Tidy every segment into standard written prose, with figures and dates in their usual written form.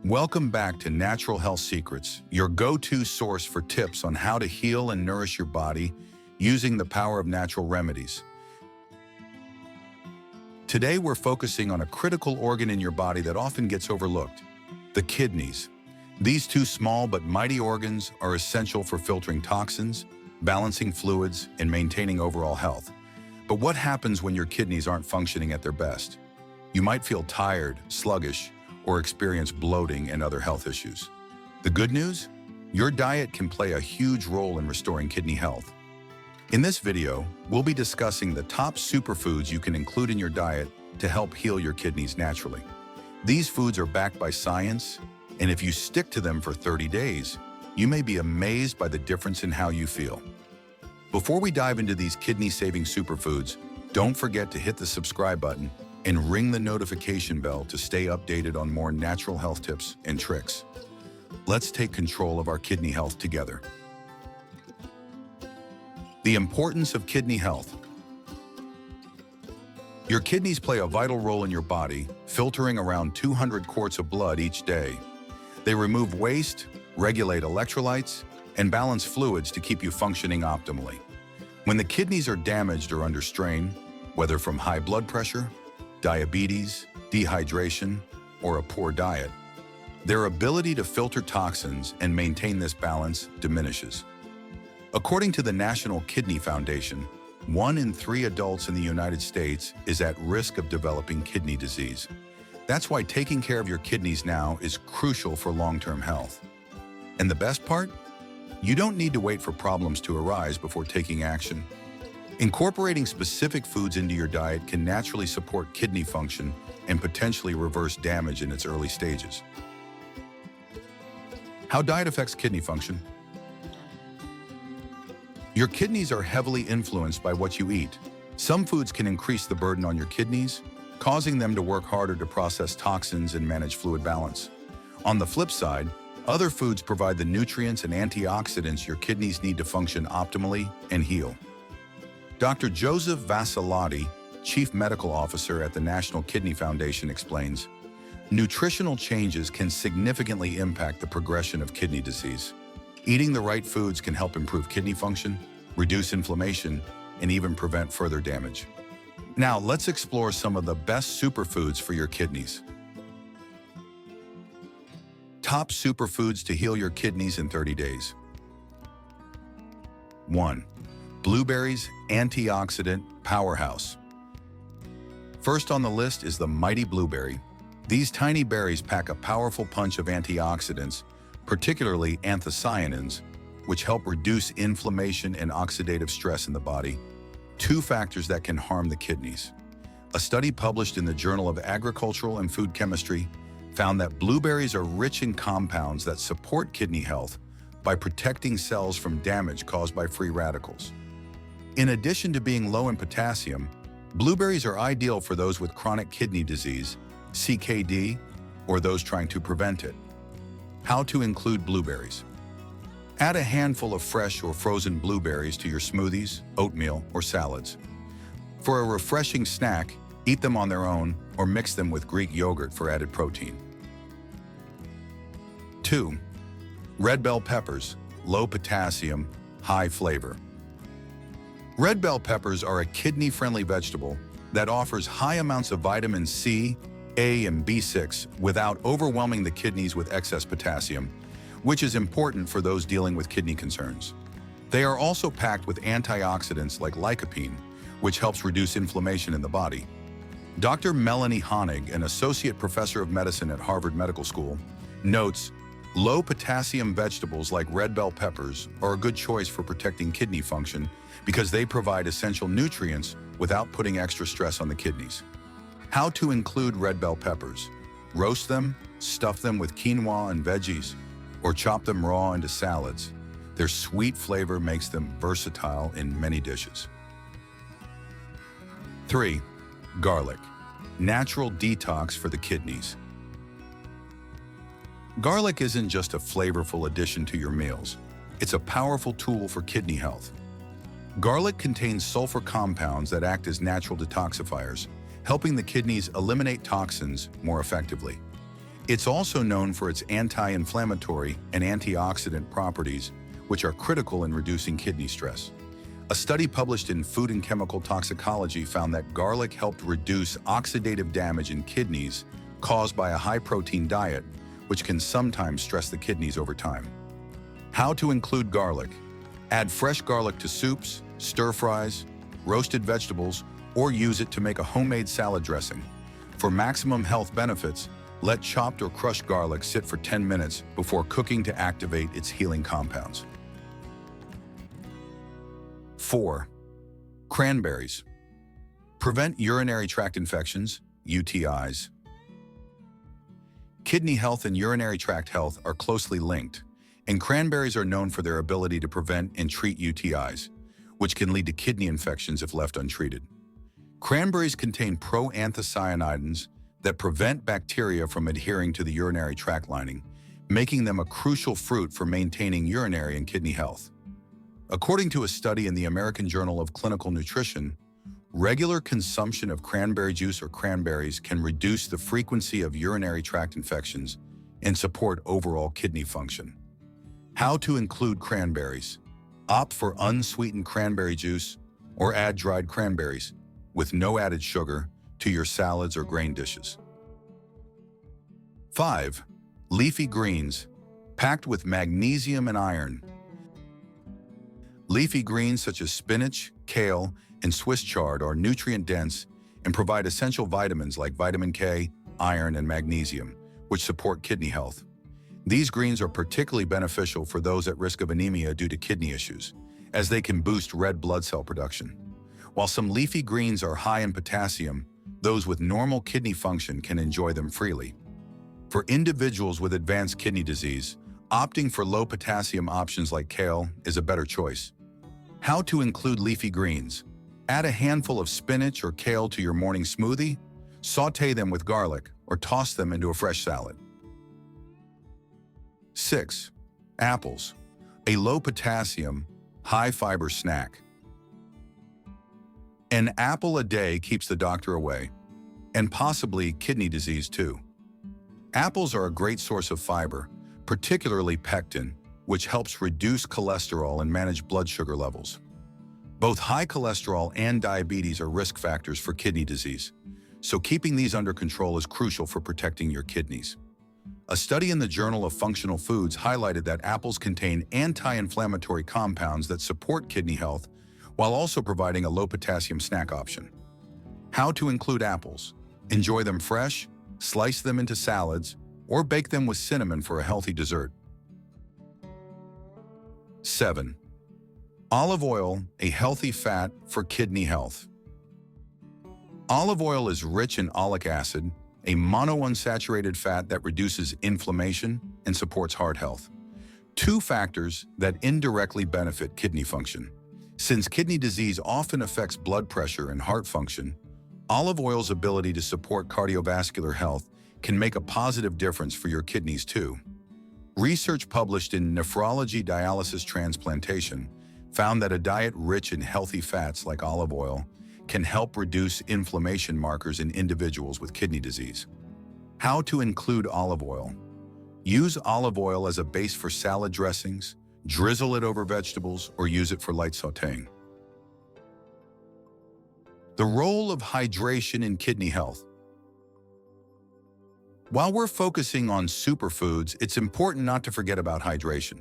Welcome back to Natural Health Secrets, your go-to source for tips on how to heal and nourish your body using the power of natural remedies. Today we're focusing on a critical organ in your body that often gets overlooked, the kidneys. These two small but mighty organs are essential for filtering toxins, balancing fluids, and maintaining overall health. But what happens when your kidneys aren't functioning at their best? You might feel tired, sluggish, or experience bloating and other health issues. The good news? Your diet can play a huge role in restoring kidney health. In this video, we'll be discussing the top superfoods you can include in your diet to help heal your kidneys naturally. These foods are backed by science, and if you stick to them for 30 days, you may be amazed by the difference in how you feel. Before we dive into these kidney-saving superfoods, don't forget to hit the subscribe button and ring the notification bell to stay updated on more natural health tips and tricks. Let's take control of our kidney health together. The importance of kidney health. Your kidneys play a vital role in your body, filtering around 200 quarts of blood each day. They remove waste, regulate electrolytes, and balance fluids to keep you functioning optimally. When the kidneys are damaged or under strain, whether from high blood pressure, diabetes, dehydration, or a poor diet, their ability to filter toxins and maintain this balance diminishes. According to the National Kidney Foundation, 1 in 3 adults in the United States is at risk of developing kidney disease. That's why taking care of your kidneys now is crucial for long-term health. And the best part? You don't need to wait for problems to arise before taking action. Incorporating specific foods into your diet can naturally support kidney function and potentially reverse damage in its early stages. How diet affects kidney function? Your kidneys are heavily influenced by what you eat. Some foods can increase the burden on your kidneys, causing them to work harder to process toxins and manage fluid balance. On the flip side, other foods provide the nutrients and antioxidants your kidneys need to function optimally and heal. Dr. Joseph Vassilotti, Chief Medical Officer at the National Kidney Foundation, explains, nutritional changes can significantly impact the progression of kidney disease. Eating the right foods can help improve kidney function, reduce inflammation, and even prevent further damage. Now, let's explore some of the best superfoods for your kidneys. Top superfoods to heal your kidneys in 30 days. 1. Blueberries, antioxidant powerhouse. First on the list is the mighty blueberry. These tiny berries pack a powerful punch of antioxidants, particularly anthocyanins, which help reduce inflammation and oxidative stress in the body, two factors that can harm the kidneys. A study published in the Journal of Agricultural and Food Chemistry found that blueberries are rich in compounds that support kidney health by protecting cells from damage caused by free radicals. In addition to being low in potassium, blueberries are ideal for those with chronic kidney disease, CKD, or those trying to prevent it. How to include blueberries. Add a handful of fresh or frozen blueberries to your smoothies, oatmeal, or salads. For a refreshing snack, eat them on their own or mix them with Greek yogurt for added protein. 2. Red bell peppers, low potassium, high flavor. Red bell peppers are a kidney-friendly vegetable that offers high amounts of vitamin C, A, and B6 without overwhelming the kidneys with excess potassium, which is important for those dealing with kidney concerns. They are also packed with antioxidants like lycopene, which helps reduce inflammation in the body. Dr. Melanie Honig, an associate professor of medicine at Harvard Medical School, notes, low potassium vegetables like red bell peppers are a good choice for protecting kidney function because they provide essential nutrients without putting extra stress on the kidneys. How to include red bell peppers. Roast them, stuff them with quinoa and veggies, or chop them raw into salads. Their sweet flavor makes them versatile in many dishes. 3. Garlic. Natural detox for the kidneys. Garlic isn't just a flavorful addition to your meals. It's a powerful tool for kidney health. Garlic contains sulfur compounds that act as natural detoxifiers, helping the kidneys eliminate toxins more effectively. It's also known for its anti-inflammatory and antioxidant properties, which are critical in reducing kidney stress. A study published in Food and Chemical Toxicology found that garlic helped reduce oxidative damage in kidneys caused by a high-protein diet, which can sometimes stress the kidneys over time. How to include garlic. Add fresh garlic to soups, stir-fries, roasted vegetables, or use it to make a homemade salad dressing. For maximum health benefits, let chopped or crushed garlic sit for 10 minutes before cooking to activate its healing compounds. 4. Cranberries. Prevent urinary tract infections, UTIs. Kidney health and urinary tract health are closely linked, and cranberries are known for their ability to prevent and treat UTIs, which can lead to kidney infections if left untreated. Cranberries contain proanthocyanidins that prevent bacteria from adhering to the urinary tract lining, making them a crucial fruit for maintaining urinary and kidney health. According to a study in the American Journal of Clinical Nutrition, regular consumption of cranberry juice or cranberries can reduce the frequency of urinary tract infections and support overall kidney function. How to include cranberries. Opt for unsweetened cranberry juice or add dried cranberries with no added sugar to your salads or grain dishes. 5. Leafy greens, packed with magnesium and iron. Leafy greens such as spinach, kale, and Swiss chard are nutrient-dense and provide essential vitamins like vitamin K, iron, and magnesium, which support kidney health. These greens are particularly beneficial for those at risk of anemia due to kidney issues, as they can boost red blood cell production. While some leafy greens are high in potassium, those with normal kidney function can enjoy them freely. For individuals with advanced kidney disease, opting for low potassium options like kale is a better choice. How to include leafy greens. Add a handful of spinach or kale to your morning smoothie, sauté them with garlic, or toss them into a fresh salad. 6. Apples, a low-potassium, high-fiber snack. An apple a day keeps the doctor away, and possibly kidney disease too. Apples are a great source of fiber, particularly pectin, which helps reduce cholesterol and manage blood sugar levels. Both high cholesterol and diabetes are risk factors for kidney disease, so keeping these under control is crucial for protecting your kidneys. A study in the Journal of Functional Foods highlighted that apples contain anti-inflammatory compounds that support kidney health while also providing a low-potassium snack option. How to include apples. Enjoy them fresh, slice them into salads, or bake them with cinnamon for a healthy dessert. 7. Olive oil, a healthy fat for kidney health. Olive oil is rich in oleic acid, a monounsaturated fat that reduces inflammation and supports heart health. Two factors that indirectly benefit kidney function. Since kidney disease often affects blood pressure and heart function, olive oil's ability to support cardiovascular health can make a positive difference for your kidneys too. Research published in Nephrology Dialysis Transplantation found that a diet rich in healthy fats like olive oil can help reduce inflammation markers in individuals with kidney disease. How to include olive oil. Use olive oil as a base for salad dressings, drizzle it over vegetables, or use it for light sautéing. The role of hydration in kidney health. While we're focusing on superfoods, it's important not to forget about hydration.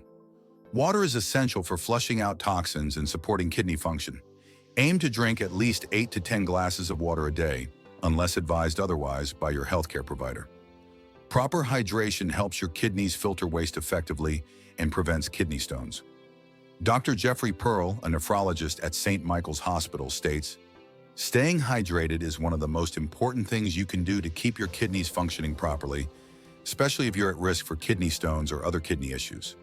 Water is essential for flushing out toxins and supporting kidney function. Aim to drink at least 8 to 10 glasses of water a day, unless advised otherwise by your healthcare provider. Proper hydration helps your kidneys filter waste effectively and prevents kidney stones. Dr. Jeffrey Pearl, a nephrologist at St. Michael's Hospital, states, "Staying hydrated is one of the most important things you can do to keep your kidneys functioning properly, especially if you're at risk for kidney stones or other kidney issues."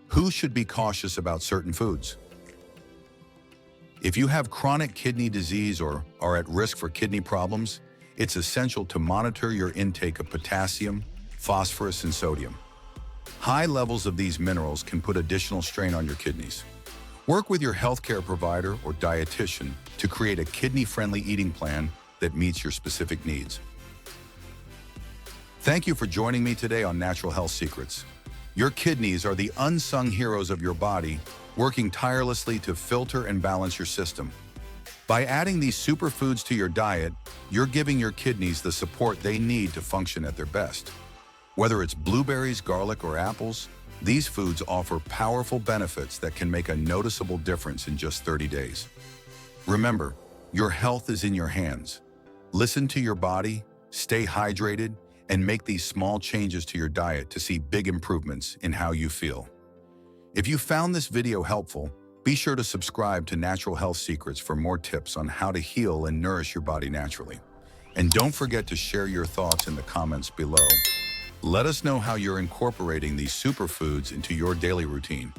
Who should be cautious about certain foods? If you have chronic kidney disease or are at risk for kidney problems, it's essential to monitor your intake of potassium, phosphorus, and sodium. High levels of these minerals can put additional strain on your kidneys. Work with your healthcare provider or dietitian to create a kidney-friendly eating plan that meets your specific needs. Thank you for joining me today on Natural Health Secrets. Your kidneys are the unsung heroes of your body, working tirelessly to filter and balance your system. By adding these superfoods to your diet, you're giving your kidneys the support they need to function at their best. Whether it's blueberries, garlic, or apples, these foods offer powerful benefits that can make a noticeable difference in just 30 days. Remember, your health is in your hands. Listen to your body, stay hydrated, and make these small changes to your diet to see big improvements in how you feel. If you found this video helpful, be sure to subscribe to Natural Health Secrets for more tips on how to heal and nourish your body naturally. And don't forget to share your thoughts in the comments below. Let us know how you're incorporating these superfoods into your daily routine.